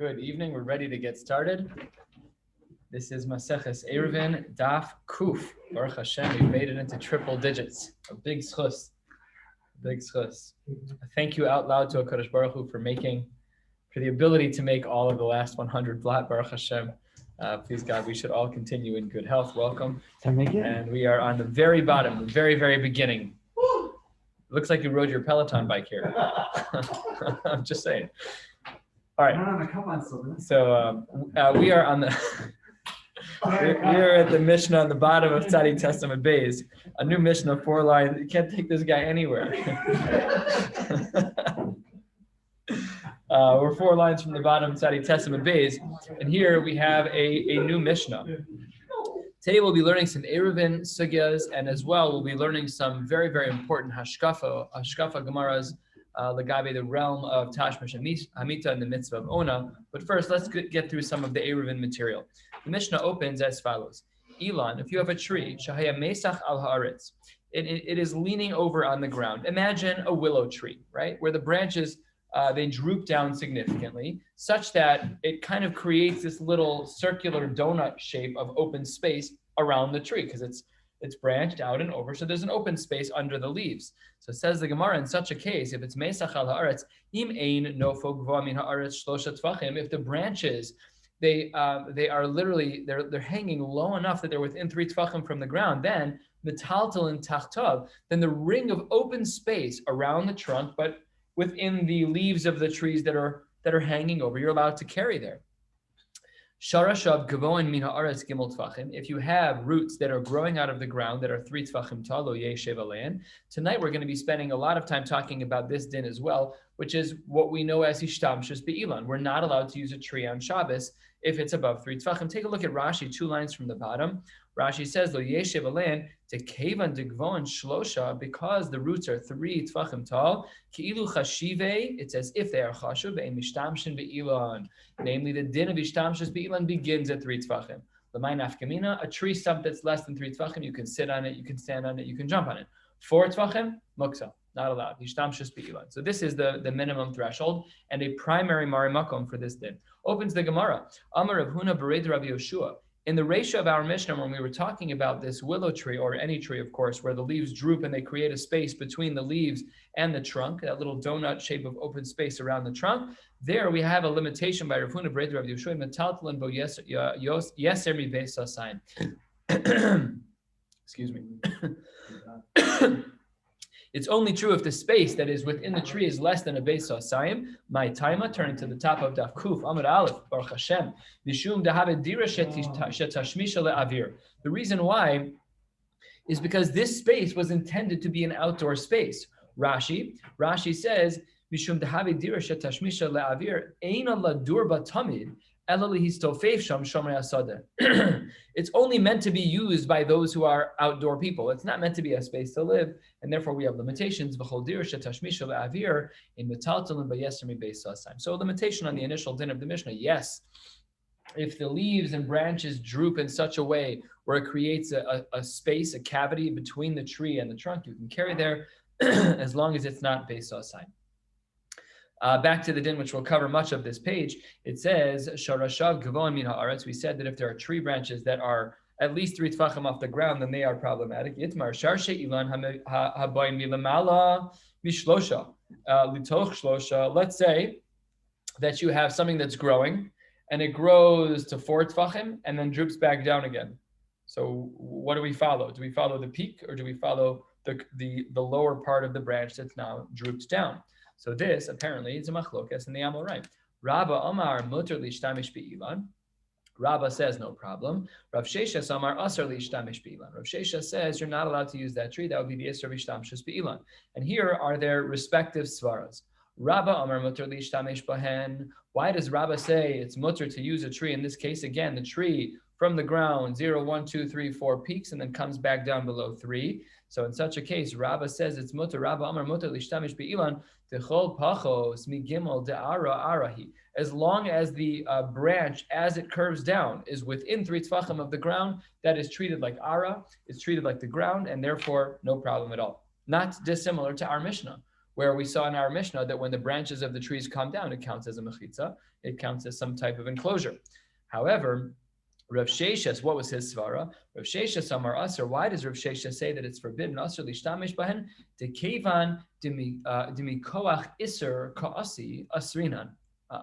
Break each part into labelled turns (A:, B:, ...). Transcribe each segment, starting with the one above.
A: Good evening. We're ready to get started. This is Maseches Eruvin, Daf Kuf. Baruch Hashem, we made it into triple digits. A big schus. Big schus. Thank you out loud to Karesh Baruch Hu for the ability to make all of the last 100 blat. Baruch Hashem. Please God, we should all continue in good health. Welcome. And we are on the very bottom, the very, very beginning. Looks like you rode your Peloton bike here. I'm just saying. All right. So we are on the we're at the Mishnah on the bottom of Tzadi Testament Bays. A new Mishnah, 4 lines. You can't take this guy anywhere. We're 4 lines from the bottom of Tzadi Testament Bays, and here we have a new Mishnah. Today we'll be learning some Eruvin sugyas, and as well we'll be learning some very, very important hashkafa gemaras Lagabe, the realm of Tashmish Hamita and the mitzvah of Ona. But first, let's get through some of the Eruvin material. The Mishnah opens as follows. Elon, if you have a tree, Shahaya Mesach al Haaretz, it is leaning over on the ground. Imagine a willow tree, right? Where the branches, they droop down significantly, such that it kind of creates this little circular donut shape of open space around the tree, because it's branched out and over, so there's an open space under the leaves. So says the Gemara, in such a case, if it's Mesach al Haaretz, im ein nofo gva min haaretz shlosha tvachim, if the branches, they are literally, they're hanging low enough that they're within 3 tvachim from the ground, then metaltal and tachtav, then the ring of open space around the trunk, but within the leaves of the trees that are hanging over, you're allowed to carry there. Sharashav gavoin min haaretz gimel tvachim. If you have roots that are growing out of the ground that are 3 tvachim tall, lo yeshev alein. Tonight we're going to be spending a lot of time talking about this din as well, which is what we know as hishtamshus be'ilan. We're not allowed to use a tree on Shabbos if it's above 3 tvachim. Take a look at Rashi, 2 lines from the bottom. Rashi says, lo yeshev alein tekevan degvoin shlosha, because the roots are 3 tvachim tall. Ki'ilu chashive, it's as if they are chashuv be'im hishtamshin be'ilan. Namely, the din of hishtamshus be'ilan begins at 3 tvachim. L'may nafkamina, a tree stump that's less than 3 tvachim, you can sit on it, you can stand on it, you can jump on it. 4 tvachim, muksa, not allowed. Hishtamshus be'ilan. So this is the minimum threshold and a primary marimakom for this din. Opens the Gemara. Amar Rav Huna bered Rabbi Yoshua. In the ratio of our Mishnah, when we were talking about this willow tree, or any tree, of course, where the leaves droop and they create a space between the leaves and the trunk, that little donut shape of open space around the trunk, there we have a limitation by Rav Huna bered Rabbi Yoshua, metaltal bo yeser mi ve'sasayim. Excuse me. It's only true if the space that is within the tree is less than a beis ha'asayim. My taima, turning to the top of Daf Kuf, Amud Aleph, Baruch Hashem, Mishum dahabe dira shetashmisha le'avir. The reason why is because this space was intended to be an outdoor space. Rashi says, Mishum dahabe dira shetashmisha le'avir, eina ladur batamid. It's only meant to be used by those who are outdoor people. It's not meant to be a space to live, and therefore we have limitations. So limitation on the initial din of the Mishnah, yes, if the leaves and branches droop in such a way where it creates a space, a cavity between the tree and the trunk, you can carry there as long as it's not beis ha'asayim. Back to the din, which will cover much of this page. It says, Sharashav gavon min haaretz. We said that if there are tree branches that are at least 3 tvachim off the ground, then they are problematic. Yitmar sharshe ilan habayin milamala mishlosha litoch shlosha. Let's say that you have something that's growing, and it grows to 4 tvachim and then droops back down again. So what do we follow? Do we follow the peak, or do we follow the lower part of the branch that's now drooped down? So this apparently is a machlokas in the Amoraim. Rabba Amar muter lishtamish be'ilan. Rabba says no problem. Rav Sheshes Amar asar lishtamish be'ilan. Rav Sheshes says you're not allowed to use that tree. That would be the isser v'ishtamshus be'ilan. And here are their respective svaras. Rabba Amar muter lishtamish bahen. Why does Rabba say it's muter to use a tree? In this case, again, the tree from the ground, 0, 1, 2, 3, 4 peaks, and then comes back down below 3. So in such a case, Rabba says it's muter. Rabba Amar muter lishtamish be'ilan. Techol pachos migimel de'ara arahi. As long as the branch, as it curves down, is within 3 tvachim of the ground, that is treated like ara. It's treated like the ground, and therefore no problem at all. Not dissimilar to our Mishnah. where we saw in our Mishnah that when the branches of the trees come down, it counts as a mechitza. It counts as some type of enclosure. However, Rav Sheshes, what was his svara? Rav Sheshes Amar Aser. Why does Rav Sheshes say that it's forbidden? Aser lishtamish bahen dekevan demikoach iser kaasi asrinan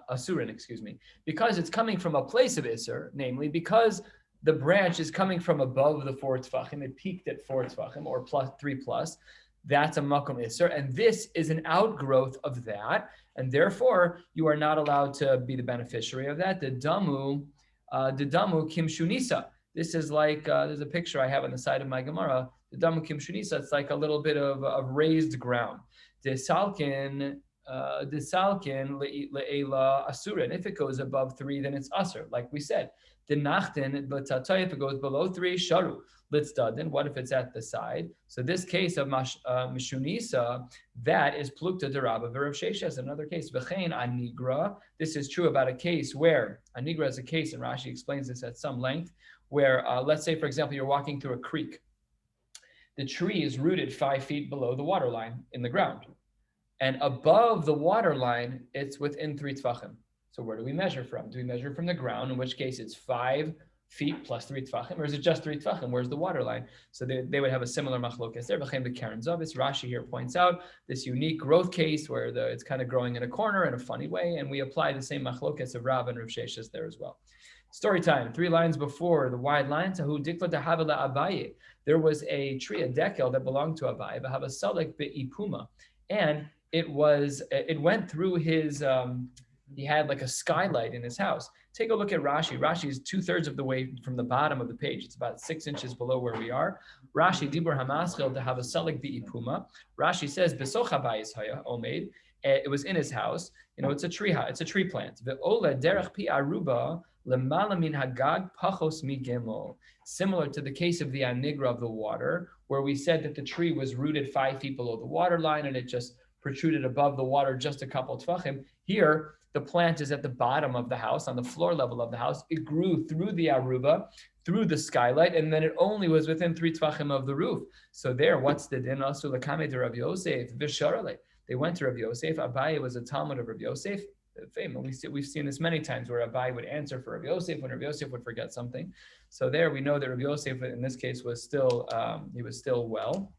A: asurin. Excuse me, because it's coming from a place of iser, namely because the branch is coming from above the 4 tefachim. It peaked at 4 tefachim or plus 3 plus. That's a makom iser, and this is an outgrowth of that, and therefore you are not allowed to be the beneficiary of that. The damu kim shunisa. This is like, there's a picture I have on the side of my Gemara. The damu kim shunisa, it's like a little bit of raised ground. Desalkin le'ela asura. And if it goes above 3, then it's asur, like we said. The nachten, if it goes below 3, sharu. Then what if it's at the side? So this case of mishunisa, that is plukta de Rabbi v'Rav Sheshes. Another case, v'chein anigra. This is true about a case where anigra is a case, and Rashi explains this at some length, where let's say, for example, you're walking through a creek. The tree is rooted 5 feet below the water line in the ground, and above the water line, it's within 3 tefachim. So where do we measure from? Do we measure from the ground, in which case it's 5 feet plus 3 tefachim, or is it just 3 tefachim? Where's the water line? So they would have a similar machlokes there. Rashi here points out this unique growth case where it's kind of growing in a corner in a funny way, and we apply the same machlokes of Rav and Rav Sheshes there as well. Story time. 3 lines before the wide line. There was a tree, a dekel, that belonged to Abaye, and it went through his. He had like a skylight in his house. Take a look at Rashi. Rashi is 2/3 of the way from the bottom of the page. It's about 6 inches below where we are. Rashi, Dibur Hamaschil, to have a salik bi'ipuma. Rashi says, Besoch habayis haya omeid. It was in his house. It's a tree. It's a tree plant. Ve'ola derech pi aruba lemala min hagag pachos migimel. Similar to the case of the anigra of the water, where we said that the tree was rooted 5 feet below the water line and it just protruded above the water just a couple of tefachim. Here, the plant is at the bottom of the house, on the floor level of the house. It grew through the aruba, through the skylight, and then it only was within 3 tefachim of the roof. So there, what's the din? Also, l'kamei de Rabbi Yosef, v'sharale. They went to Rabbi Yosef. Abaye was a Talmud of Rabbi Yosef. We've seen this many times where Abaye would answer for Rabbi Yosef when Rabbi Yosef would forget something. So there, we know that Rabbi Yosef, in this case, was still well.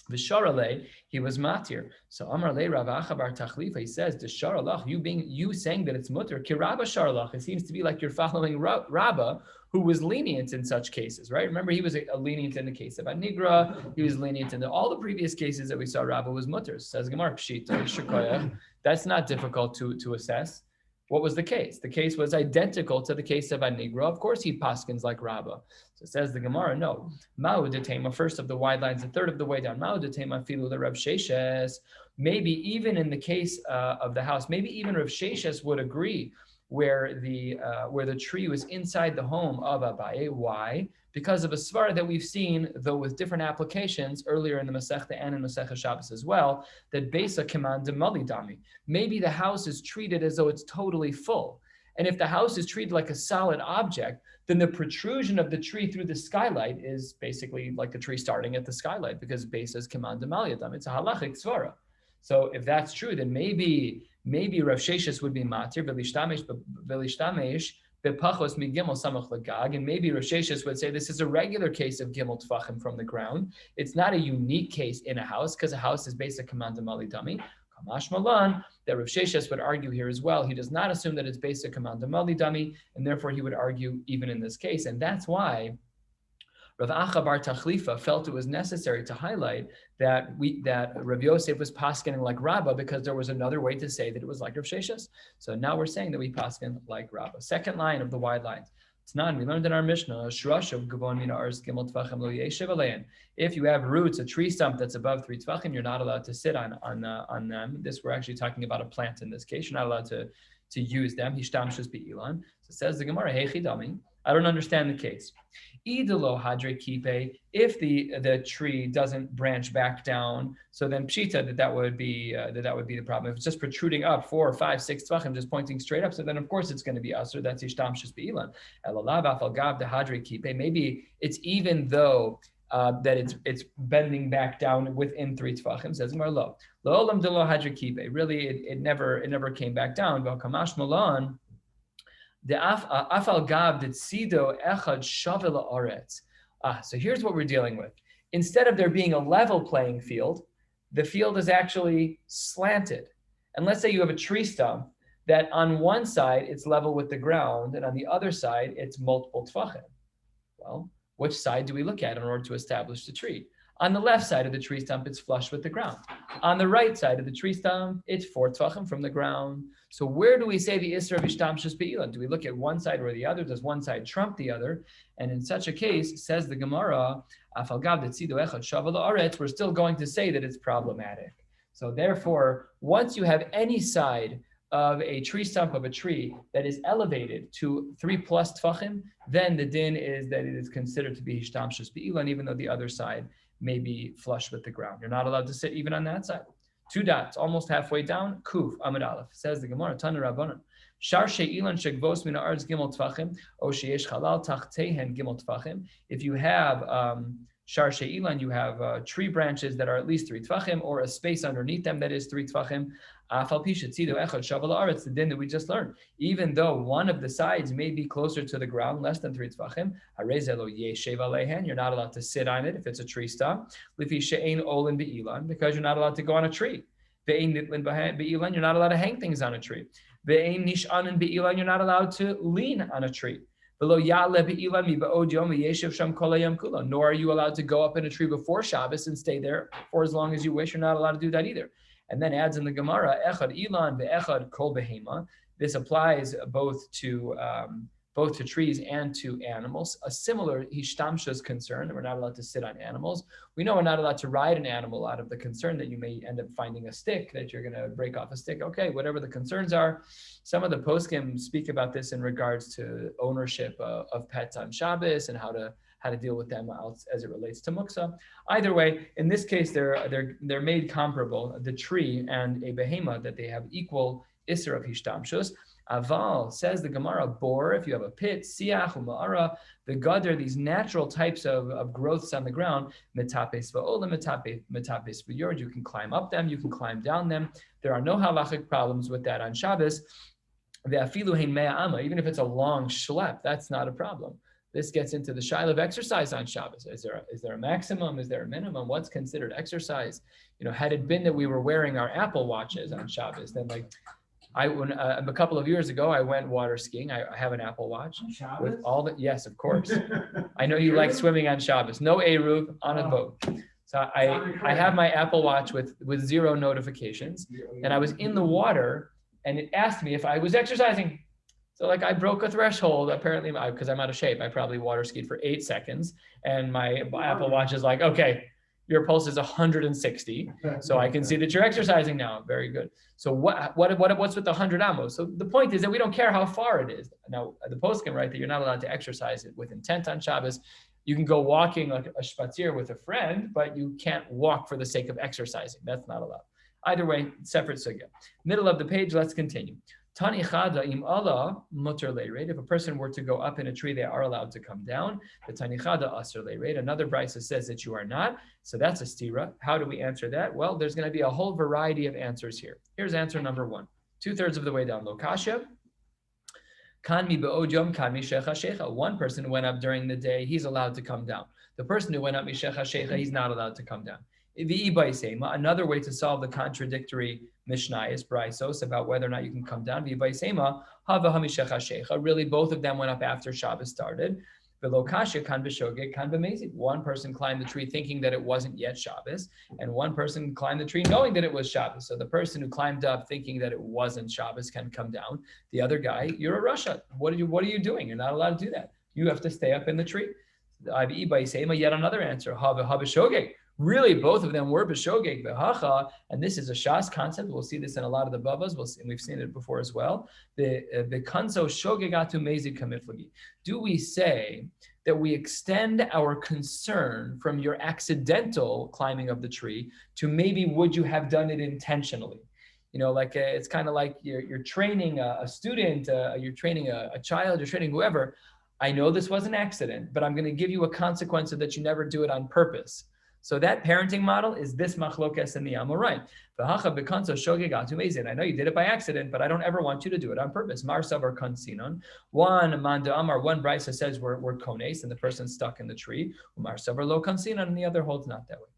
A: V'sharale, he was matir. So Amar le Rav Acha bar Tachlifa, he says, the sharalach, you saying that it's mutter, ki Rabba sharalach. It seems to be like you're following Rabba, who was lenient in such cases, right? Remember, he was a lenient in the case of Anigra. He was lenient in all the previous cases that we saw. Rabba was mutter. Says Gemara, pshita. That's not difficult to assess. What was the case? The case was identical to the case of Anigra. Of course, he paskins like Rabba. So says the Gemara, no. Ma'u detema, first of the wide lines, a third of the way down. Ma'u detema filu the Rav Sheshes. Maybe even in the case of the house, maybe even Rav Sheshes would agree where the tree was inside the home of Abaye. Why? Because of a svara that we've seen, though with different applications earlier in the Masechta and in Maseches Shabbos as well, that Beisa Keman Demali Dami. Maybe the house is treated as though it's totally full. And if the house is treated like a solid object, then the protrusion of the tree through the skylight is basically like the tree starting at the skylight, because Beisa is Keman Demali Dami. It's a halachic svara. So if that's true, then maybe Rav Sheshes would be matir, velishtamesh bepachos migimel samach lagag, and maybe Rav Sheshes would say this is a regular case of gimel tefachim from the ground. It's not a unique case in a house, because a house is based on command mali dami. Kamash malan, that Rav Sheshes would argue here as well. He does not assume that it's based on command mali dami, and therefore he would argue even in this case, and that's why Rav Acha bar Tachlifa felt it was necessary to highlight that Rav Yosef was paskening like Rabba, because there was another way to say that it was like Rav Sheshes. So now we're saying that we pasken like Rabba. Second line of the wide lines. It's not. We learned in our Mishnah, if you have roots, a tree stump that's above 3 tefachim, you're not allowed to sit on them. This, we're actually talking about a plant in this case. You're not allowed to use them. Hishtamshus be'ilan. So says the Gemara, hey chidami. I don't understand the case. Idolo hadre kipe, if the tree doesn't branch back down, so then pshita that would be the problem. If it's just protruding up 4 or 5, 6 tvachim, just pointing straight up, so then of course it's going to be usher. That's ishtam shus beilan. Elalav afal gav the hadre kipe. Maybe it's even though that it's bending back down within 3 tefachim. Says Gemara lo olam de lo hadrikibe. Really, it never came back down. Kamash malan the afal gav did sido echad shavela aretz. So here's what we're dealing with. Instead of there being a level playing field, the field is actually slanted. And let's say you have a tree stump that on one side it's level with the ground, and on the other side it's multiple tefachim. Well, which side do we look at in order to establish the tree? On the left side of the tree stump, it's flush with the ground. On the right side of the tree stump, it's 4 tefachim from the ground. So where do we say the Isra of Ishtamshus Be'ilan? Do we look at one side or the other? Does one side trump the other? And in such a case, says the Gemara, Afal Gav Detzido Echad Shaval Aretz, we're still going to say that it's problematic. So therefore, once you have any side of a tree stump of a tree that is elevated to 3+ tefachim, then the din is that it is considered to be Ishtamshus Be'ilan, even though the other side may be flush with the ground. You're not allowed to sit even on that side. 2 dots, almost halfway down. Kuf Amud Aleph, says the Gemara. Tana Rabbanan. Shar she'ilan shegvos min ha'aretz gimel tefachim, o sheyesh chalal tachtehen gimel tefachim. If you have shar she'ilan, you have tree branches that are at least 3 tefachim, or a space underneath them that is 3 tefachim. Afal pi shetzido echad shaval ha'aretz, the din that we just learned. Even though one of the sides may be closer to the ground, less than 3 tefachim, harei lo yeshev alehen, you're not allowed to sit on it if it's a tree stump. Lifi she'ein olin be'ilan, because you're not allowed to go on a tree. Ve'ein nitlin be'ilan, you're not allowed to hang things on a tree. Ve'ein nishanin be'ilan, you're not allowed to lean on a tree. Nor are you allowed to go up in a tree before Shabbos and stay there for as long as you wish. You're not allowed to do that either. And then adds in the Gemara, echad ilan ve'echad kol behema. This applies both to trees and to animals. A similar hishtamshus concern that we're not allowed to sit on animals. We know we're not allowed to ride an animal out of the concern that you may end up finding a stick, that you're going to break off a stick. Okay, whatever the concerns are. Some of the poskim speak about this in regards to ownership of pets on Shabbos and how to deal with them as it relates to muksa. Either way, in this case, they're made comparable, the tree and a behema, that they have equal isser of hishtamshus. Aval, says the Gemara, bor, if you have a pit, siach, uma'ara, the gadar, these natural types of growths on the ground, metapes va'ola, metapes v'yord, you can climb up them, you can climb down them. There are no halachic problems with that on Shabbos. Ve'afilu hein mea ama, even if it's a long schlep, that's not a problem. This gets into the shaila of exercise on Shabbos. Is there a maximum? Is there a minimum? What's considered exercise? Had it been that we were wearing our Apple Watches on Shabbos, then a couple of years ago, I went water skiing. I have an Apple Watch with all the, yes, of course. I know you like swimming on Shabbos. No Eruv on a boat. So I have my Apple Watch with 0 notifications, and I was in the water, and it asked me if I was exercising. So I broke a threshold, apparently, because I'm out of shape. I probably water skied for 8 seconds, and my Apple Watch is like, okay, your pulse is 160, so I can see that you're exercising now. Very good. So what's with the 100 amos? So the point is that we don't care how far it is. Now, the post can write that you're not allowed to exercise it with intent on Shabbos. You can go walking like a spatzir with a friend, but you can't walk for the sake of exercising. That's not allowed. Either way, separate sugya. Middle of the page, let's continue. Tani chada im Allah mutter le'reid. If a person were to go up in a tree, they are allowed to come down. The tani chada aser le'reid. Another brisa says that you are not. So that's a stira. How do we answer that? Well, there's going to be a whole variety of answers here. Here's answer number 1. 2/3 of the way down. Lokasha. Kan mi be'od yom, kan mi shecha shecha. One person who went up during the day, he's allowed to come down. The person who went up mi shecha shecha, he's not allowed to come down. Another way to solve the contradictory Mishnah is Braisos about whether or not you can come down. Really, both of them went up after Shabbos started. One person climbed the tree thinking that it wasn't yet Shabbos, and one person climbed the tree knowing that it was Shabbos. So the person who climbed up thinking that it wasn't Shabbos can come down. The other guy, you're a Russia. What are you doing? You're not allowed to do that. You have to stay up in the tree. Yet another answer. Really, both of them were b'shogeg v'hacha, and this is a Shas concept. We'll see this in a lot of the Bavas. We've seen it before as well. The kanso shogegatu mezik kamiflagi. Do we say that we extend our concern from your accidental climbing of the tree to maybe would you have done it intentionally? It's kind of like you're training a student, you're training a child, you're training whoever. I know this was an accident, but I'm going to give you a consequence so that you never do it on purpose. So that parenting model is this machlokes in the Amoraim. I know you did it by accident, but I don't ever want you to do it on purpose. Mar savar kansinon. One manda amar, one brisa says we're kones, and the person's stuck in the tree. Mar savar lo kansinon, and the other holds not that way.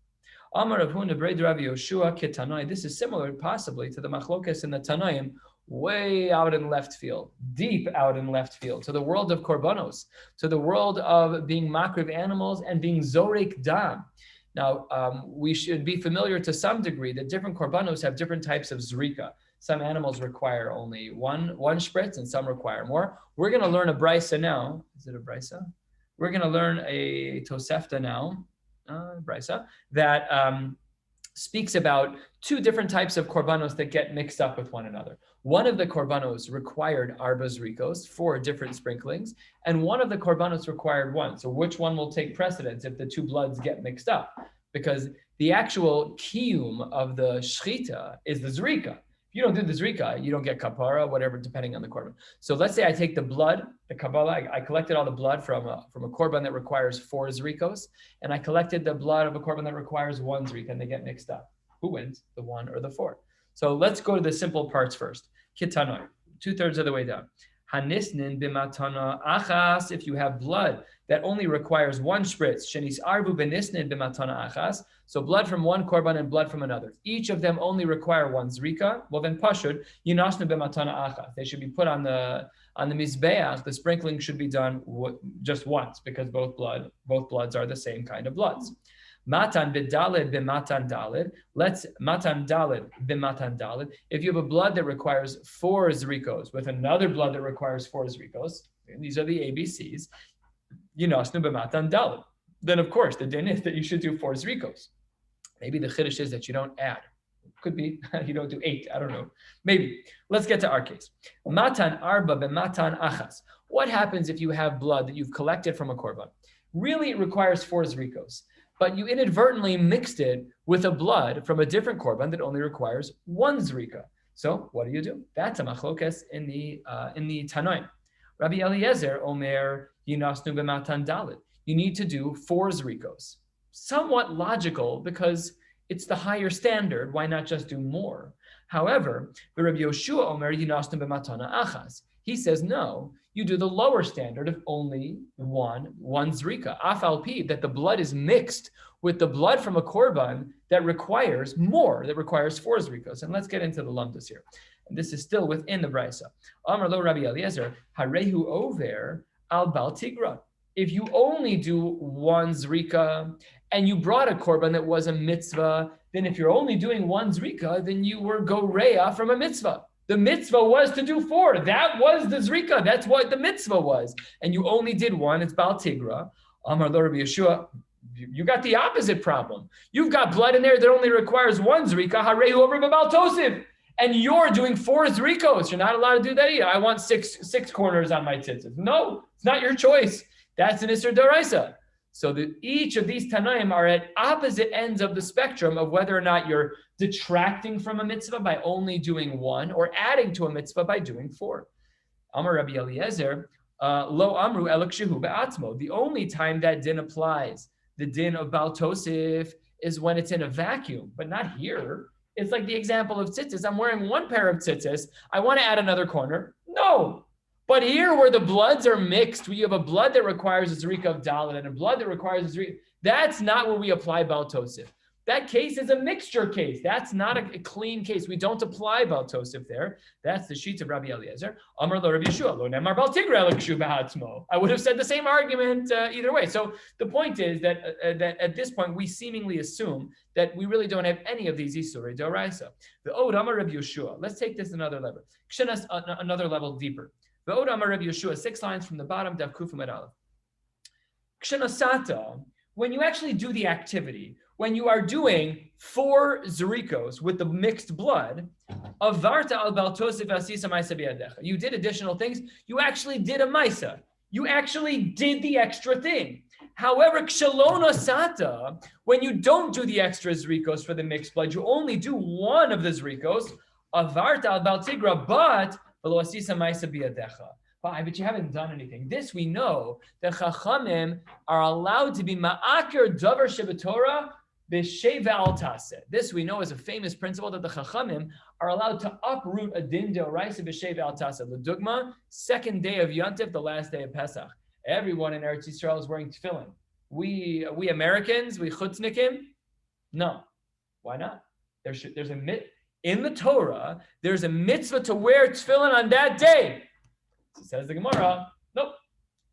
A: Amar Rav Huna b'rei Rabbi Yoshua ketanoi. This is similar, possibly, to the machlokes in the Tanoim, way out in left field, deep out in left field, to the world of korbanos, to the world of being makriv animals and being zorek dam. Now, we should be familiar to some degree that different korbanos have different types of zrika. Some animals require only one spritz, and some require more. We're going to learn a brisa now. Is it a brisa? We're going to learn a tosefta now, brisa, that speaks about two different types of korbanos that get mixed up with one another. One of the korbanos required arba zrikos, 4 different sprinklings, and one of the korbanos required one. So which one will take precedence if the two bloods get mixed up? Because the actual kiyum of the shchita is the zrika. If you don't do the zrika, you don't get kapara, whatever, depending on the korban. So let's say I take the blood, the kabbalah, I collected all the blood from a korban that requires 4 zrikos, and I collected the blood of a korban that requires 1 zrika, and they get mixed up. Who wins, the 1 or the 4? So let's go to the simple parts first. Kitanoi, 2/3 of the way down. Hanisnin b'matana achas, if you have blood that only requires 1 spritz, shenis arbu b'nisnin b'matana achas, so blood from one korban and blood from another. Each of them only require 1 zrika. Well then pashud, yinasnu b'matana achas. They should be put on the mizbeach. The sprinkling should be done just once because both bloods are the same kind of bloods. Matan b'dalid b'matan dalid. Let's matan dalid b'matan dalid. If you have a blood that requires 4 zrikos with another blood that requires 4 zrikos, and these are the ABCs, yinasnu b'matan dalid. Then of course the din is that you should do 4 zrikos. Maybe the chiddush is that you don't add. Could be you don't do 8. I don't know. Maybe. Let's get to our case. Matan arba b'matan achas. What happens if you have blood that you've collected from a korban? Really, it requires 4 zrikos. But you inadvertently mixed it with a blood from a different korban that only requires 1 zrika. So what do? That's a machlokes in the Tanoim. Rabbi Eliezer omer yinasnu b'matan dalid. You need to do 4 zrikos. Somewhat logical because it's the higher standard. Why not just do more? However, the Rabbi Yoshua omer yinasnu b'matana achas. He says no. You do the lower standard of only one zrika. Afal pi, that the blood is mixed with the blood from a korban that requires more, that requires 4 zrikos. And let's get into the lumdas here. And this is still within the brisa. Amar lo Rabbi Eliezer, harehu over al bal tigra. If you only do 1 zrika and you brought a korban that was a mitzvah, then if you're only doing 1 zrika, then you were goreya from a mitzvah. The mitzvah was to do 4. That was the zrika. That's what the mitzvah was. And you only did 1. It's Baal Tigra. Amar lo Rabbi Yeshua. You got the opposite problem. You've got blood in there that only requires 1 zrika. Harehu over b'Baal Tosif. And you're doing 4 zrikos. You're not allowed to do that either. I want six corners on my tzitzit. No, it's not your choice. That's an Isser D'Oraisa. So each of these Tanaim are at opposite ends of the spectrum of whether or not you're detracting from a mitzvah by only doing 1 or adding to a mitzvah by doing 4. Amar Rabbi Eliezer, lo amru elak shehu be'atzmo. The only time that din applies, the din of Baal Tosif, is when it's in a vacuum, but not here. It's like the example of tzitzis. I'm wearing 1 pair of tzitzis. I want to add another corner. No. But here where the bloods are mixed, where you have a blood that requires a zrika of dalit and a blood that requires a zrika, that's not where we apply Baal Tosif. That case is a mixture case. That's not a clean case. We don't apply Baal Tosif there. That's the sheet of Rabbi Eliezer. Amar lo Rabbi Yeshua, lo nemar Baal Tigra l'kshu b'hatzmo. I would have said the same argument either way. So the point is that at this point, we seemingly assume that we really don't have any of these Isurei D'Oraisa. The Od Amar Rabbi Yeshua. Let's take this another level. Another level deeper. The Od Amar Rabbi Yeshua, 6 lines from the bottom, Dav Kufim Ad Aleph. Kshenasata, when you actually do the activity, when you are doing 4 zrikos with the mixed blood, avarta al Baal Tosif asisa ma'isa biyadecha. You did additional things. You actually did a ma'isa. You actually did the extra thing. However, kshalona sata, when you don't do the extra zrikos for the mixed blood, you only do 1 of the zrikos, avarta al Baal Tigra, but Fine, but you haven't done anything. This we know that Chachamim are allowed to be ma'akir davar shebetorah b'sheva al taseh. This we know is a famous principle that the Chachamim are allowed to uproot a din deoraisa b'sheva al taseh. L'dugma, second day of Yontif, the last day of Pesach. Everyone in Eretz Yisrael is wearing tefillin. We Americans, we chutznikim, no. Why not? There's a in the Torah. There's a mitzvah to wear tefillin on that day. So says the Gemara, nope,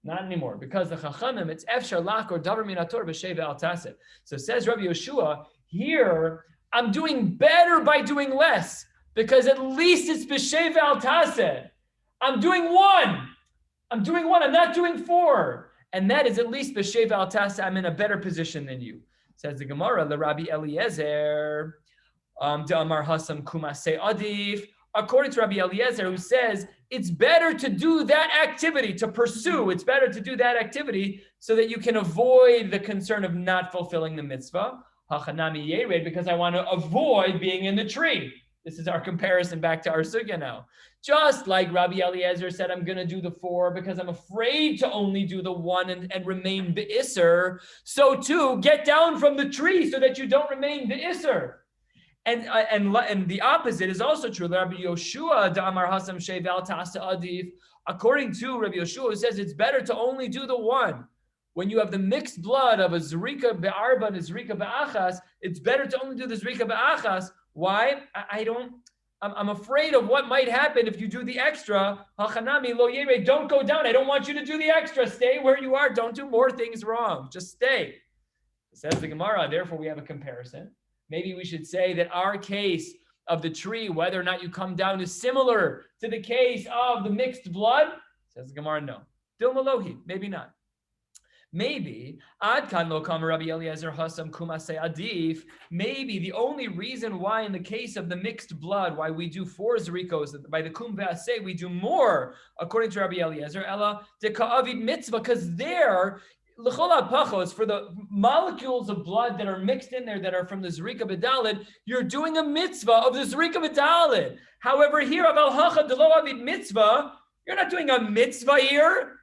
A: not anymore, because the Chachamim, it's efshar lach or davar min haTorah b'sheva al taseh. So says Rabbi Yeshua, here I'm doing better by doing less, because at least it's b'sheva al taseh. I'm doing one. I'm not doing four, and that is at least b'sheva al taseh. I'm in a better position than you. Says the Gemara, the Rabbi Eliezer, Amar Hasam Kumase Adif. According to Rabbi Eliezer, who says it's better to do that activity, to pursue, it's better to do that activity so that you can avoid the concern of not fulfilling the mitzvah. Hachanami Yered, because I want to avoid being in the tree. This is our comparison back to our sugya now. Just like Rabbi Eliezer said, I'm going to do the four because I'm afraid to only do the one and remain be'isser. So too, get down from the tree so that you don't remain be'isser. And the opposite is also true. Rabbi Yoshua Damar Hasam Shevel Tasta Adif. According to Rabbi Yoshua, who says it's better to only do the one. When you have the mixed blood of a Zrika be'arba and a Zrika be'achas, it's better to only do the Zrika be'achas. Why? I'm afraid of what might happen if you do the extra. Hachanami lo yere, don't go down. I don't want you to do the extra. Stay where you are. Don't do more things wrong. Just stay. Says the Gemara. Therefore, we have a comparison. Maybe we should say that our case of the tree, whether or not you come down, is similar to the case of the mixed blood. Says the Gemara, no. Dilmalohi, maybe not. Maybe Ad Kan Lo Kama Rabbi Eliezer Hasam Kumase Adif. Maybe the only reason why in the case of the mixed blood, why we do 4 zrikos, by the Kum Ve'aseh, we do more, according to Rabbi Eliezer, Ella de Ka'avid Mitzvah, because there, L'chol HaPachos, for the molecules of blood that are mixed in there that are from the Zrika B'Dalid, you're doing a mitzvah of the Zrika B'Dalid. However, here, Aval Hacha D'lo Avid Mitzvah, you're not doing a mitzvah here.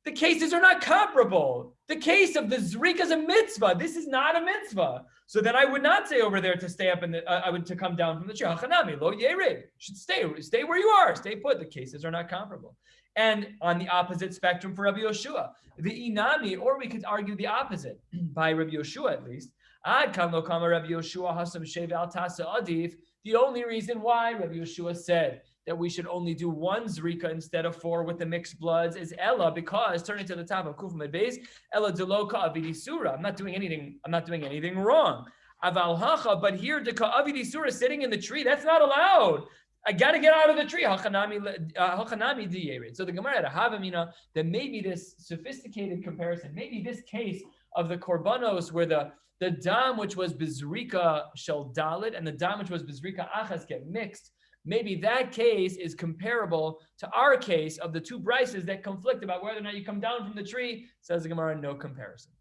A: The cases are not comparable. The case of the Zrika is a mitzvah. This is not a mitzvah. So then I would not say over there to stay up to come down from the tree. Hachanami lo yered. Should stay where you are. Stay put. The cases are not comparable. And on the opposite spectrum for Rabbi Yoshua, the inami, or we could argue the opposite by Rabbi Yoshua at least. Ad kan lo kama Rabbi Yoshua hasam shevel tasa adif. The only reason why Rabbi Yoshua said that we should only do 1 zrika instead of 4 with the mixed bloods is Ella, because turning to the top of Kuf Medbeis, Ella deloka avidisura. I'm not doing anything wrong. Aval hacha, but here the avidisura sitting in the tree, that's not allowed. I got to get out of the tree. Hachanami diyered. So the Gemara had a havamina that maybe this sophisticated comparison, maybe this case of the korbanos where the dam which was bizrika shel dalit and the dam which was bizrika achas get mixed, maybe that case is comparable to our case of the 2 brises that conflict about whether or not you come down from the tree. Says the Gemara, no comparison.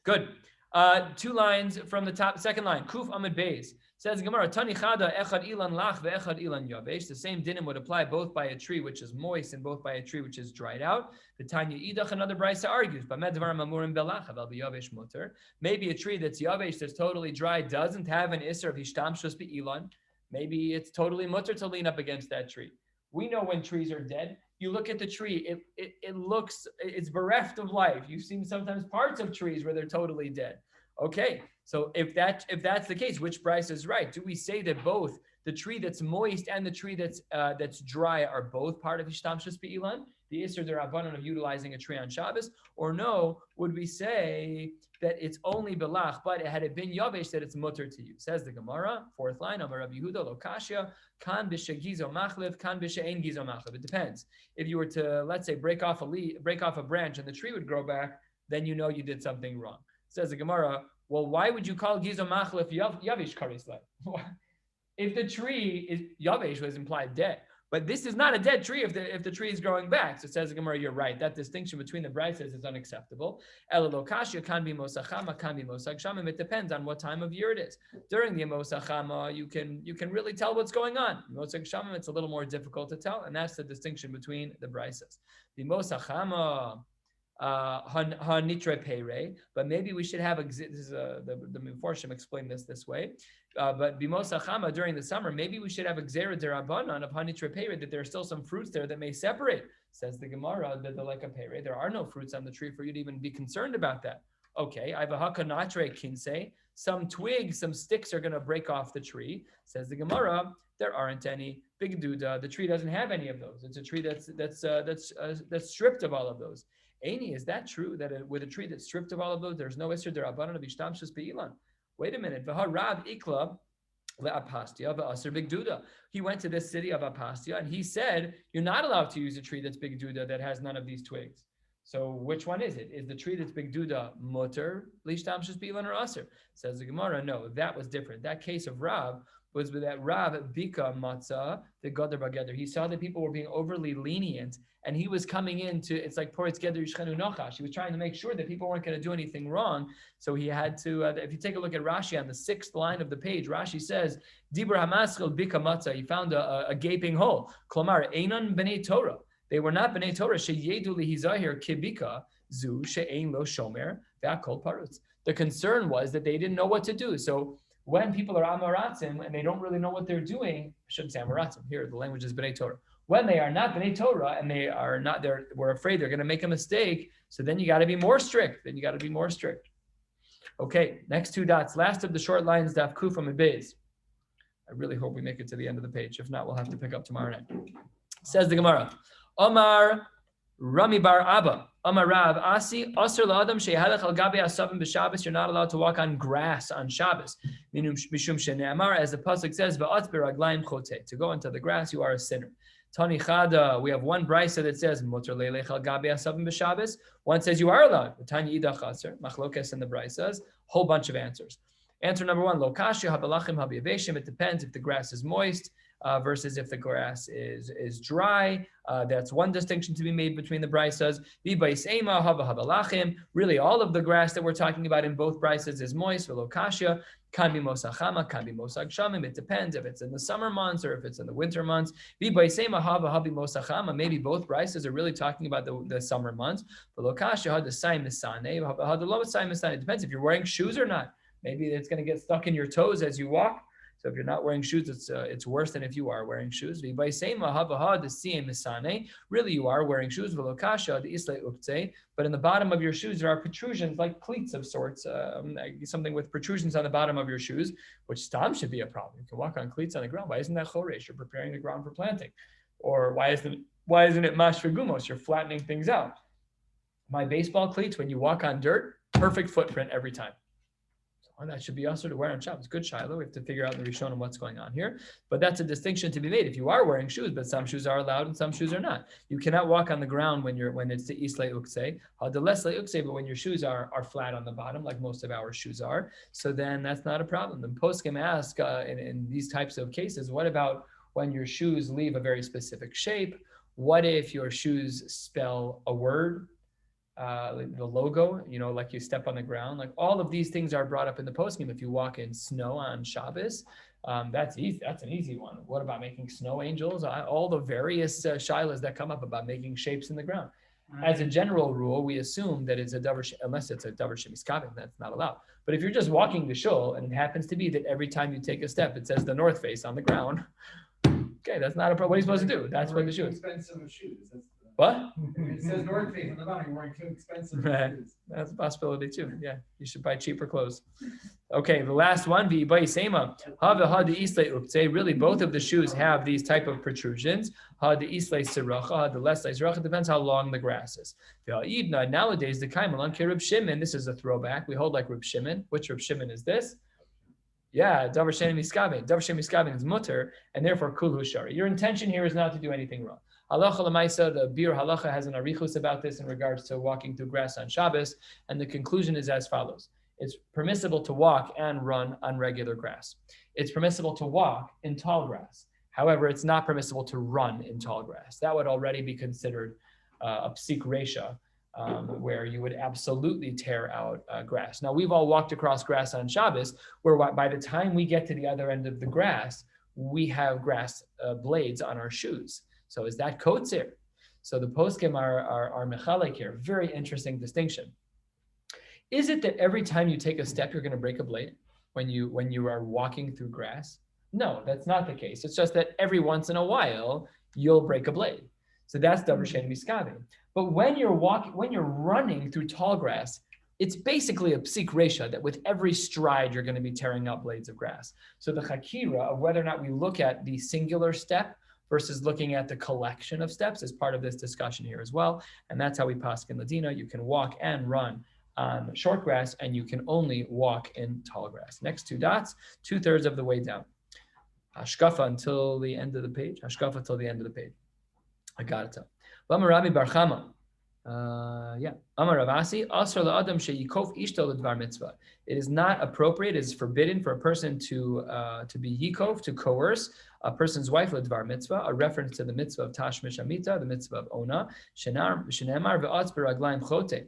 A: Good. 2 lines from the top, second line. Kuf Amid Beis. Says Gemara, Tani Chada Echad Ilan Lach ve'Echad Ilan Yavesh. The same dinim would apply both by a tree which is moist and both by a tree which is dried out. The Tanya Idach, another brisa argues, maybe a tree that's Yavesh, that's totally dry, doesn't have an Isser of Hishtamshus Be'ilan. Maybe it's totally mutter to lean up against that tree. We know when trees are dead. You look at the tree, it's bereft of life. You've seen sometimes parts of trees where they're totally dead. Okay, so if that's the case, which Bryce is right? Do we say that both the tree that's moist and the tree that's dry are both part of Hishtamshus Be'ilan, the Isser D'Rabbanan of utilizing a tree on Shabbos? Or no, would we say that it's only Belach, but had it been Yavesh, that it's mutter to you? Says the Gemara, 4th line, Amar Rabbi Yehuda lo kashya, kan b'she gizo machlev, kan b'she ein gizo machlev. It depends. If you were to, let's say, break off a branch and the tree would grow back, then you know you did something wrong. Says the Gemara, well, why would you call gizo machlev Yavesh karis like? If the tree is Yavesh was implied dead. But this is not a dead tree if the tree is growing back. So it says the Gemara, you're right. That distinction between the brises is unacceptable. Elolokashia can be mosachama, can be mosag shamim. It depends on what time of year it is. During the mosachama, you can really tell what's going on. Mosag shamim, it's a little more difficult to tell, and that's the distinction between the brises. The mosachama. Nitre pere, but maybe we should have the Meforshim explained this way. But bimosachama during the summer, maybe we should have a gzera derabanan of hanitre pere, that there are still some fruits there that may separate. Says the Gemara that they're like a pere. There are no fruits on the tree for you to even be concerned about that. Okay, I have a hakanatre kinse. Some twigs, some sticks are going to break off the tree. Says the Gemara, there aren't any. Big duda, the tree doesn't have any of those. It's a tree that's stripped of all of those. Aini, is that true that with a tree that's stripped of all of those, there's no Isser Derabanan of Ishtamshus Be'ilan? Wait a minute. V'harav ikla le'apastia v'aser big duda. He went to this city of Apastia and he said, you're not allowed to use a tree that's big duda that has none of these twigs. So which one is it? Is the tree that's big duda mutter l'ishtamshus be'ilan or aser? Says the Gemara, no, that was different. That case of Rav was with that Rav Bika Matzah, the Gadar Bageder. He saw that people were being overly lenient, and he was coming into, it's like Poritz Geder Yishchenu Nochash. He was trying to make sure that people weren't going to do anything wrong. So he had to, if you take a look at Rashi on the 6th line of the page, Rashi says, Dibur Hamaskil Bika Matzah, he found a gaping hole. Klomar, Einan B'nei Torah. They were not B'nei Torah, Sheyedu Lihizahir Kibika, Zu, She'ein Lo Shomer, Ve'akol Parutz. The concern was that they didn't know what to do. So when people are Amoratzim and they don't really know what they're doing, I shouldn't say Amoratzim, here the language is B'nai Torah. When they are not B'nai Torah and they are not, we're afraid they're going to make a mistake, so then you got to be more strict. Okay, next two dots. Last of the short lines, Daf Kufa Mebeis. I really hope we make it to the end of the page. If not, we'll have to pick up tomorrow night. Says the Gemara, Omar Rami Bar Abba, Amar Rav Asi, Asr La'adam She'halach Al Gabi Asavim B'Shabbos. You're not allowed to walk on grass on Shabbos. Mishum Shene'amar, as the pasuk says, Va'at B'Raglayim Chote. To go into the grass, you are a sinner. Tani Chada, we have one brisa that says Mutar Leilech Al Gabi Asavim B'Shabbos. One says you are allowed. Tani Ida Chaser, Machlokes in the brisas. Whole bunch of answers. Answer number one: Lo Kasha Habalachim Habiyaveshim. It depends if the grass is moist. Versus if the grass is dry. That's one distinction to be made between the brisas. Really, all of the grass that we're talking about in both brisas is moist. Velokashia can be mosachama, can be mosag shamim. It depends if it's in the summer months or if it's in the winter months. Maybe both brisas are really talking about the summer months. Velokashia the same misane. It depends if you're wearing shoes or not. Maybe it's going to get stuck in your toes as you walk. So if you're not wearing shoes, it's worse than if you are wearing shoes. Really, you are wearing shoes. But in the bottom of your shoes, there are protrusions like cleats of sorts, something with protrusions on the bottom of your shoes, which stam should be a problem. You can walk on cleats on the ground. Why isn't that Karesh? You're preparing the ground for planting. Or why isn't it mash for gumos? You're flattening things out. My baseball cleats, when you walk on dirt, perfect footprint every time. And that should be also to wear on Shabbos. Good Shiloh. We have to figure out in the Rishonim what's going on here. But that's a distinction to be made. If you are wearing shoes, but some shoes are allowed and some shoes are not. You cannot walk on the ground when it's the Islay Ukse. The Lesle Ukse, but when your shoes are flat on the bottom, like most of our shoes are, so then that's not a problem. The poskim ask in these types of cases, what about when your shoes leave a very specific shape? What if your shoes spell a word? The logo, like you step on the ground, like all of these things are brought up in the poskim. If you walk in snow on Shabbos, that's easy. That's an easy one. What about making snow angels? All the various shilas that come up about making shapes in the ground. As a general rule, we assume that it's a davar, unless it's a davar shemiskavim, that's not allowed. But if you're just walking the shul, and it happens to be that every time you take a step, it says the north face on the ground. Okay, that's not a problem. What are you supposed to do? That's what the shoe is.
B: Expensive shoes.
A: What?
B: It says North Face on the bottom. You're wearing too expensive shoes.
A: That's a possibility too. Yeah, you should buy cheaper clothes. Okay, the last one. Really, both of the shoes have these type of protrusions. The less depends how long the grass is. Nowadays, the kaimalan Reb Shimon. This is a throwback. We hold like Reb Shimon. Which Reb Shimon is this? Yeah, davar she'en miskavin. Davar she'en miskavin is mutter, and therefore kulhu shari. Your intention here is not to do anything wrong. Halacha l'maisa, the Bir Halacha has an arichus about this in regards to walking through grass on Shabbos, and the conclusion is as follows. It's permissible to walk and run on regular grass. It's permissible to walk in tall grass. However, it's not permissible to run in tall grass. That would already be considered a psik resha, where you would absolutely tear out grass. Now, we've all walked across grass on Shabbos, where by the time we get to the other end of the grass, we have grass blades on our shoes. So is that kotzer? So the poskim are mechalek here. Very interesting distinction. Is it that every time you take a step, you're going to break a blade when you are walking through grass? No, that's not the case. It's just that every once in a while, you'll break a blade. So that's davar she'ein miskavim. But when you're running through tall grass, it's basically a psik resha that with every stride, you're going to be tearing out blades of grass. So the chakira of whether or not we look at the singular step versus looking at the collection of steps is part of this discussion here as well. And that's how we paskin Ladina. You can walk and run on short grass, and you can only walk in tall grass. Next 2 dots, 2/3 of the way down. Hashkafa until the end of the page. Hashkafa till the end of the page. I got it. Amar Rabbi Bar Chama. Amar Ravasi, Asr la'adam she'yikof ishto l'dvar mitzvah. It is not appropriate, it is forbidden for a person to be yikov, to coerce a person's wife l'dvar mitzvah, a reference to the mitzvah of tashmish amita, the mitzvah of ona, shenemar ve'atz beraglaim chote.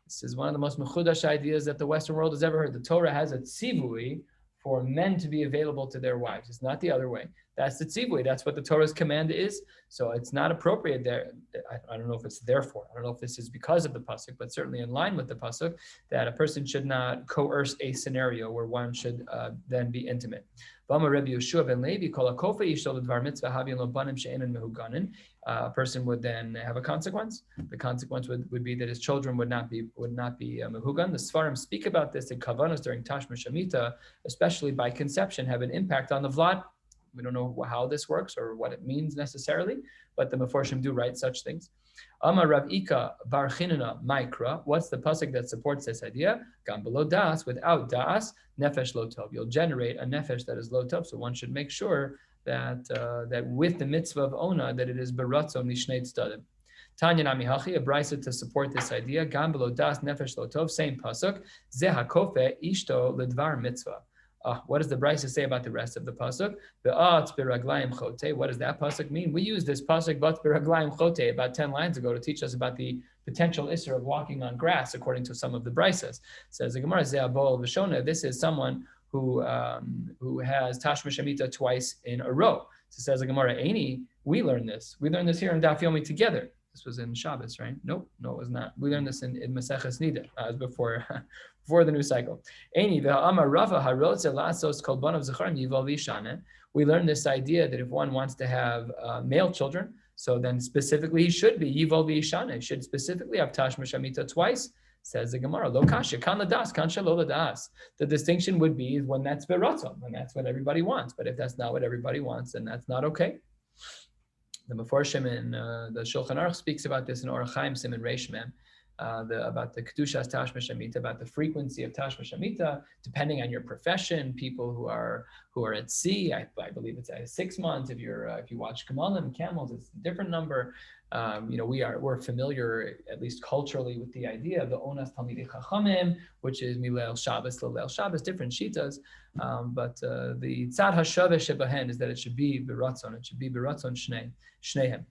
A: This is one of the most mechudash ideas that the Western world has ever heard. The Torah has a tzivui for men to be available to their wives. It's not the other way. That's the tzivui. That's what the Torah's command is. So it's not appropriate there. I don't know if it's therefore. I don't know if this is because of the pasuk, but certainly in line with the pasuk, that a person should not coerce a scenario where one should then be intimate. A person would then have a consequence. The consequence would be that his children would not be mehugan. The Sfarim speak about this in Kavanos during Tashmish Amita, especially by conception, have an impact on the Vlad. We don't know how this works or what it means necessarily, but the Meforshim do write such things. Amar Rav Ika Bar Chinana Maikra. What's the pasuk that supports this idea? Gam below das, without das, nefesh lo tov. You'll generate a nefesh that is lo tov. So one should make sure that with the mitzvah of ona, that it is beratzon nishnei tzadim. Tanya Namihachi, a brisa to support this idea. Gam below das, nefesh lo tov. Same pasuk. Ze hakofe ishto ledvar mitzvah. What does the brisa say about the rest of the pasuk? Be'atz beraglayim chote. What does that pasuk mean? We used this pasuk be'atz beraglayim chote about 10 lines ago to teach us about the potential isser of walking on grass, according to some of the brisas. Says the Gemara, Ze'abol v'shona. This is someone who has tashmish amita twice in a row. So says the Gemara, Eini, we learned this. We learned this here in Daf Yomi together. This was in Shabbos, right? Nope, no, it was not. We learned this in Maseches Nida, before the new cycle. We learned this idea that if one wants to have male children, so then specifically he should be Yival v'Yishane, should specifically have Tashmish Amita twice. Says the Gemara, Lo kasha, kan ladas, kan shelo ladas. The distinction would be when that's beratzon, when that's what everybody wants. But if that's not what everybody wants, then that's not okay. The Meforshim in the Shulchan Aruch speaks about this in Orach Chaim Siman Reish Mem, about the Kedushas Tashmish Amita, about the frequency of Tashmish Amita, depending on your profession. People who are at sea, I believe it's at 6 months. If you watch Kamalim, camels, it's a different number. We're familiar, at least culturally, with the idea of the Onas Talmidei Chachamim, which is Milel Shabbos, Lilel Shabbos, different shitas. But the Tzad Hashaveh Shebahen is that it should be Beratzon. It should be Beratzon Shnehem.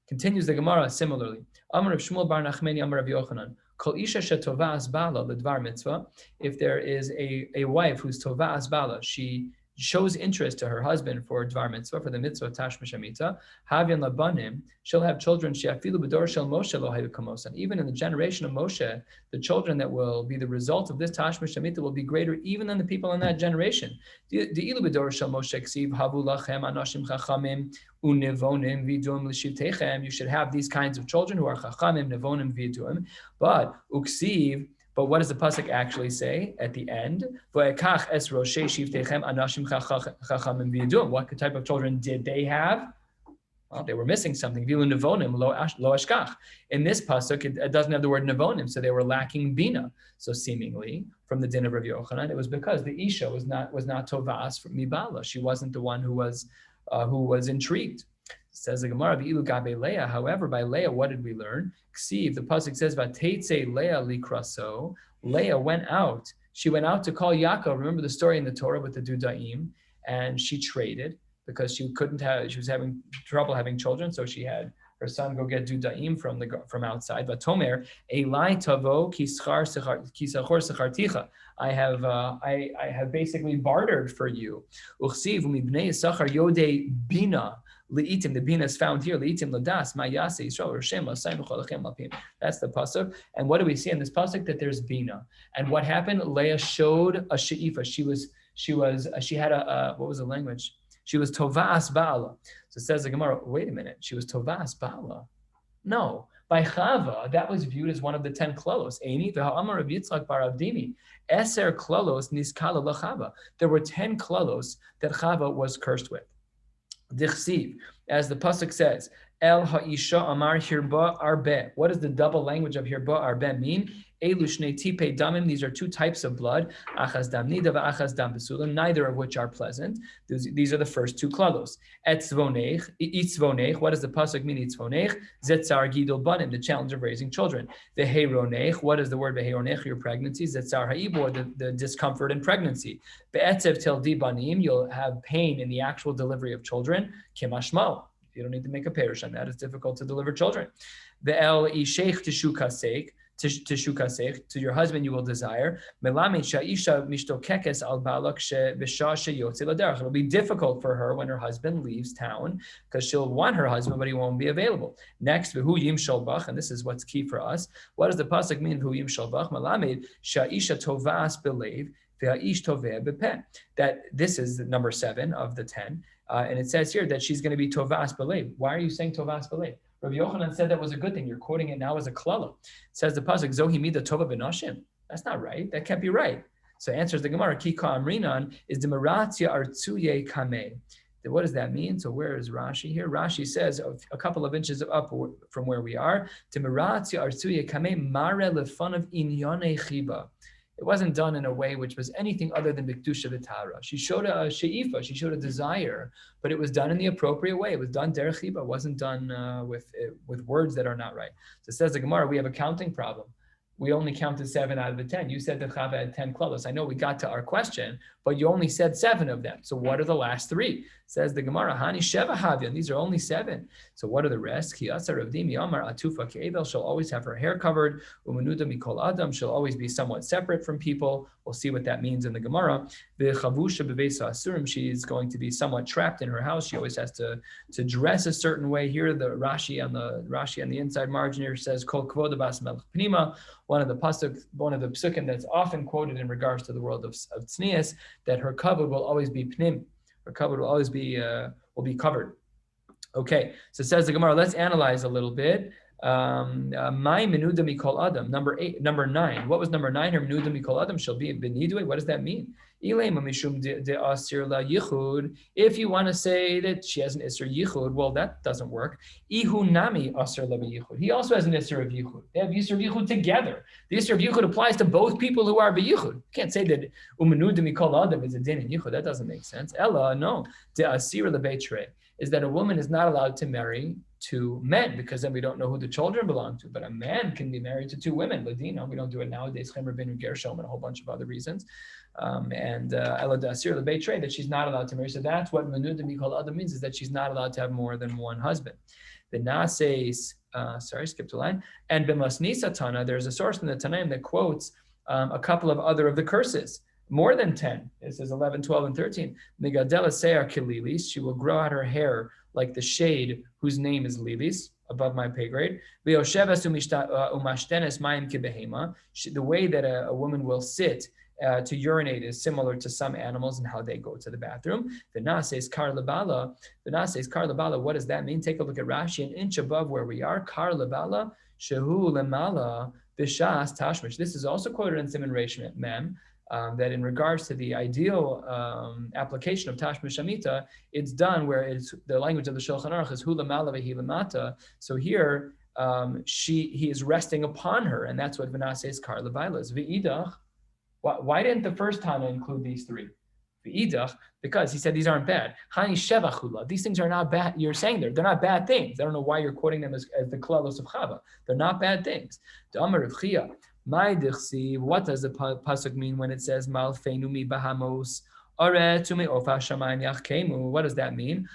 A: Continues the Gemara similarly. Amar Rav Shmuel Bar Nachmani Amar Rav Yochanan. Kol isha shetovas bala ledvar mitzvah. If there is a wife who's tovas bala, she shows interest to her husband for dvar mitzvah, for the mitzvah of tashmish amita, havyan labanim, she'll have children, she'afilu b'dor shel Moshe lo hayu kamosan. Even in the generation of Moshe, the children that will be the result of this tashmish amita will be greater even than the people in that generation. De'ilu b'dor shel Moshe ksiv havu lachem anashim chachamim unevonim vidum l'shivtechem. You should have these kinds of children who are chachamim, nevonim, vidum. But uksiv, but what does the pasuk actually say at the end? What type of children did they have? Well, they were missing something. In this pasuk, it doesn't have the word nevonim, so they were lacking bina. So seemingly, from the din of Rabbi Yochanan, it was because the isha was not tovas from mibala. She wasn't the one who was intrigued. Says the Gemara, V'ilu gabe Leah. However, by Leah, what did we learn? Ksiv, the pasuk says, Vateitze Leah likraso. Leah went out. She went out to call Yaakov. Remember the story in the Torah with the Dudaim, and she traded. because she was having trouble having children, so she had her son go get dudaim from outside. But Tomer, Elai tavo kisachor secharticha. I have basically bartered for you. Uchsiv umibnei Yisachar yodei bina. Leitim, the bina is found here. Leitim ladas mayase Yisrael Hashem lasayim v'cholachem lapim. That's the pasuk. And what do we see in this pasuk? That there's bina. And what happened? Leah showed a she'ifa. She had a what was the language? She was tovas ba'ala. So it says the Gemara, wait a minute, she was tovas ba'ala. No, by Chava, that was viewed as one of the 10 klalos. Eini v'ha'amar Rav Yitzchak bar Avdimi, eser klalos niskala lachava. There were 10 klalos that Chava was cursed with. Dichsiv, as the pasuk says, El ha'isha amar hirba arbe. What does the double language of hirba arbe mean? Elu shnei tipe damim. These are two types of blood. Achaz dam nida v'achaz dam besulam. Neither of which are pleasant. These are the first two klalos. Etzvonech, itzvonech. What does the pasuk mean? Itzvonech. Zetzar gidol banim. The challenge of raising children. Veheronech. What is the word veheronech? Your pregnancy. Zetzar ha'ibor. The discomfort in pregnancy. Be'etzev tel di banim. You'll have pain in the actual delivery of children. Kimashmo. You don't need to make a parish on that. It's difficult to deliver children. Ve'el isheich teshukasek. To your husband you will desire. It'll be difficult for her when her husband leaves town because she'll want her husband, but he won't be available. Next, and this is what's key for us. What does the pasuk mean? That this is number 7 of the 10. And it says here that she's going to be tovas belev. Why are you saying tovas belev? Rabbi Yochanan said that was a good thing. You're quoting it now as a klala. It says the pasuk zohi mida tova b'nashim. That's not right. That can't be right. So answers the Gemara. Kika amrinan is the meratzia artsuye kameh. What does that mean? So where is Rashi here? Rashi says a couple of inches up from where we are. Timeratzia artsuye kameh mare lefanav inyane chiba. It wasn't done in a way which was anything other than b'kedusha v'tara. She showed a she'ifa, she showed a desire, but it was done in the appropriate way. It was done derech chiba. It wasn't done with words that are not right. So it says the Gemara, we have a counting problem. We only counted 7 out of the 10. You said that Chava had 10 klalos. I know we got to our question, but you only said 7 of them. So what are the last 3? Says the Gemara, Hani Sheva Havyan. These are only 7. So what are the rest? Kiyasa Ravdimi Amar Atufa Ke'evel. She'll always have her hair covered. Umanuda Mikol Adam. She'll always be somewhat separate from people. We'll see what that means in the Gemara. V'chavusha B'Veisa Asurim. She's going to be somewhat trapped in her house. She always has to dress a certain way. Here, the Rashi on the inside margin here says Kol Kvoda Bas Melech Pnima. One of the psukim that's often quoted in regards to the world of tznius, that her kavod will always be pnim. Her kavod will always be covered. Okay, so it says the Gemara. Let's analyze a little bit. My menuda mikol adam. Number 9. What was number 9? Her menuda mikol adam shall be benidui. What does that mean? If you want to say that she has an isser yichud, well, that doesn't work. Ihu nami asr la yichud. He also has an isser of yichud. They have isser of yichud together. The isser of yichud applies to both people who are beyichud. You can't say that umenuda mikol adam is a din in yichud. That doesn't make sense. Ella, no. De asir la beitre is that a woman is not allowed to marry 2 men, because then we don't know who the children belong to. But a man can be married to 2 women. Ladino, we don't do it nowadays. Chemer ben Gershom and a whole bunch of other reasons. Ela dasir lebeitre, that she's not allowed to marry. So that's what menuda mikol adam means, is that she's not allowed to have more than 1 husband. The naseis, skipped a line. And b'masnisa tana, there's a source in the Tanaim that quotes a couple of other of the curses. More than 10. It says 11, 12, and 13. Megadela se'ar kililis. She will grow out her hair like the shade whose name is lilis, above my pay grade. The way that a woman will sit to urinate is similar to some animals and how they go to the bathroom. V'na says kar lebala. What does that mean? Take a look at Rashi, an inch above where we are. Kar lebala shehu lemala b'shas tashmish. This is also quoted in Siman Reish Mem. That in regards to the ideal application of Tashmish Shamita, it's done where it's the language of the Shulchan Aruch is hula mala vehi lamata. So here he is resting upon her, and that's what V'na says kar lebailas. V'idach. Why didn't the first Tana include these 3? V'idach, because he said these aren't bad. Hani sheva chula. These things are not bad. You're saying they're not bad things. I don't know why you're quoting them as the klalos of Chava. They're not bad things. The Amar of Chia. What does the pasuk mean when it says Malfeinu mi bahamos What does that mean?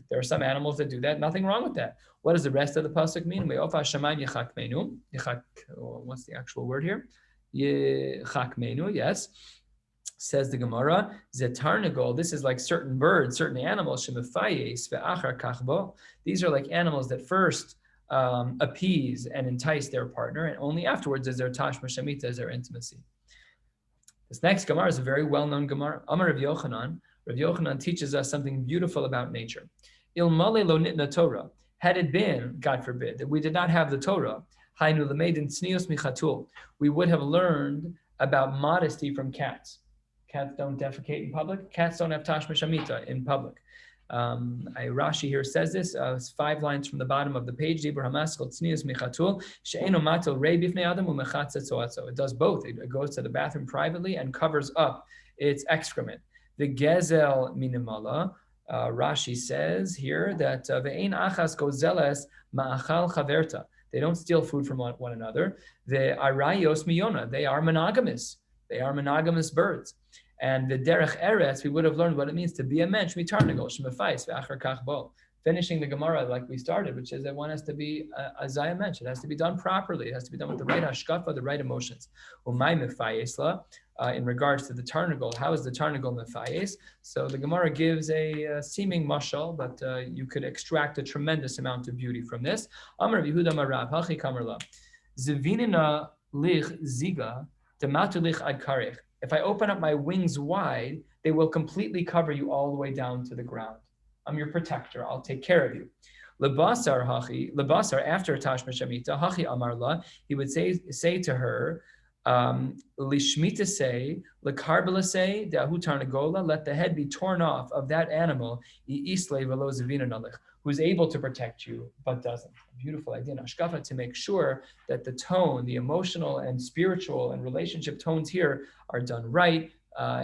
A: There are some animals that do that. Nothing wrong with that. What does the rest of the pasuk mean? What's the actual word here? Yes. Says the Gemara, Zetarnagol, this is like certain birds, certain animals. These are like animals that first appease and entice their partner, and only afterwards is their tashma shamita, is their intimacy. This next Gemara is a very well-known Gemara. Amar Rav Yochanan. Rav Yochanan teaches us something beautiful about nature. Ilmale lo nitna Torah. Had it been, God forbid, that we did not have the Torah, hainu lemeidin tznius michatul, we would have learned about modesty from cats. Cats don't defecate in public. Cats don't have tashma shamita in public. Rashi here says this. It's 5 lines from the bottom of the page. It does both. It goes to the bathroom privately and covers up its excrement. The gezel minimala. Rashi says here that ve'ein achas gozeles ma'achal chaverta. They don't steal food from one another. The arayos miyona. They are monogamous. They are monogamous birds. And the derech eretz, we would have learned what it means to be a mensch, mitarnagol, shemefais, ve'achar kach bo. Finishing the Gemara like we started, which is that one has to be a zaya mensch. It has to be done properly. It has to be done with the right hashkafa, the right emotions. Umay mefayesla, in regards to the tarnagol, how is the tarnagol mefayes? So the Gemara gives a seeming mashal, but you could extract a tremendous amount of beauty from this. Amar Yehuda Marav, hachi kamerla, zivinina lich ziga, dematu lich ad karech. If I open up my wings wide, they will completely cover you all the way down to the ground. I'm your protector. I'll take care of you. Lebasar hachi, lebasar, after tashma shamita, hachi amarla, he would say to her, lishmita say, lekarbala say, dahu tarnagola, let the head be torn off of that animal, isle velo zavina nalich, who's able to protect you, but doesn't. A beautiful idea in Ashkafa to make sure that the tone, the emotional and spiritual and relationship tones here are done right,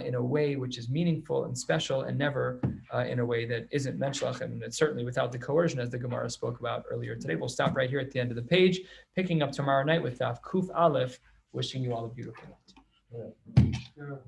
A: in a way which is meaningful and special, and never in a way that isn't menschlach, and it's certainly without the coercion, as the Gemara spoke about earlier today. We'll stop right here at the end of the page, picking up tomorrow night with Daf Kuf Aleph, wishing you all a beautiful night.
B: Yeah.